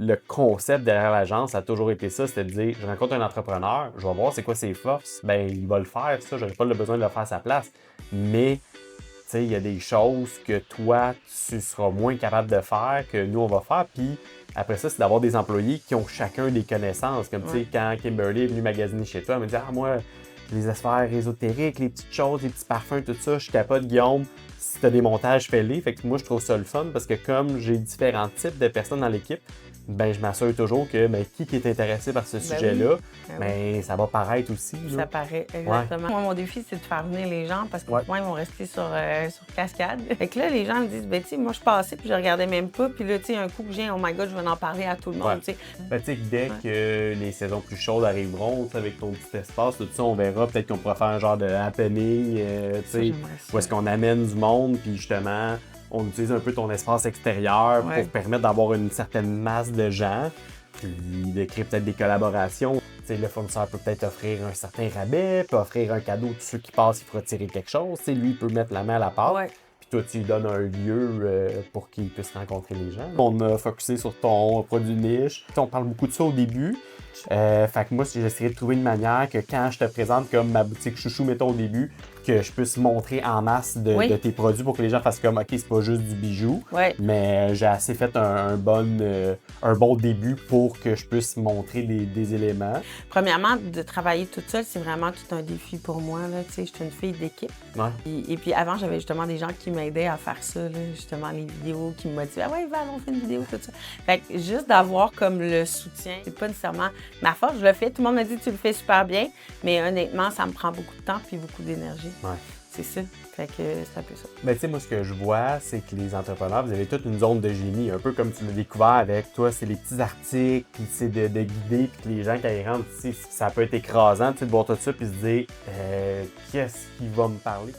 Le concept derrière l'agence, ça a toujours été ça, c'était de dire, je rencontre un entrepreneur, je vais voir c'est quoi ses forces, ben il va le faire, ça, j'aurais pas le besoin de le faire à sa place. Mais, tu sais, il y a des choses que toi, tu seras moins capable de faire que nous, on va faire. Puis après ça, c'est d'avoir des employés qui ont chacun des connaissances. Comme, tu sais, quand Kimberly est venue magasiner chez toi, elle me dit, ah, moi, les affaires ésotériques, les petites choses, les petits parfums, tout ça, je capote, Guillaume. Si tu as des montages, fais-les. Fait que moi, je trouve ça le fun parce que comme j'ai différents types de personnes dans l'équipe, ben, je m'assure toujours que qui est intéressé par ce sujet-là, ça va paraître aussi. Ça Là. paraît, exactement. Moi, mon défi, c'est de faire venir les gens parce que moi, ils vont rester sur cascade. Fait que là, les gens me disent, ben, tu sais, moi, je passais puis je regardais même pas. Puis là, tu sais, un coup que j'ai, oh my God, je vais en parler à tout le monde, tu sais. Ben, tu sais, dès que les saisons plus chaudes arriveront, avec ton petit espace, tout ça, on verra. Peut-être qu'on pourra faire un genre de happening, tu sais, où est-ce qu'on amène du monde, puis justement, on utilise un peu ton espace extérieur pour permettre d'avoir une certaine masse de gens, puis de créer peut-être des collaborations. T'sais, le fournisseur peut peut-être offrir un certain rabais, peut offrir un cadeau à tous ceux qui passent, il fera tirer quelque chose. T'sais, lui, il peut mettre la main à la pâte. Puis toi, tu lui donnes un lieu pour qu'il puisse rencontrer les gens. On a focusé sur ton produit niche. T'sais, on parle beaucoup de ça au début. Fait que moi, j'essaierai de trouver une manière que quand je te présente comme ma boutique chouchou, mettons au début, que je puisse montrer en masse de tes produits pour que les gens fassent comme, OK, c'est pas juste du bijou, mais j'ai assez fait un bon début pour que je puisse montrer des éléments. Premièrement, de travailler toute seule, c'est vraiment tout un défi pour moi. Là. Tu sais, je suis une fille d'équipe. Et puis avant, j'avais justement des gens qui m'aidaient à faire ça, là, justement les vidéos, qui me motivaient. Ah ouais, Val, on fait une vidéo, tout ça. Fait que juste d'avoir comme le soutien, c'est pas nécessairement ma force. Je le fais, tout le monde me dit tu le fais super bien, mais honnêtement, ça me prend beaucoup de temps puis beaucoup d'énergie. C'est ça. Fait que c'est un peu ça. Mais tu sais, moi, ce que je vois, c'est que les entrepreneurs, vous avez toute une zone de génie, un peu comme tu l'as découvert avec toi, c'est les petits articles, puis c'est de guider, puis que les gens, quand ils rentrent, ça peut être écrasant, de voir tout ça, puis se dire, qu'est-ce qui va me parler?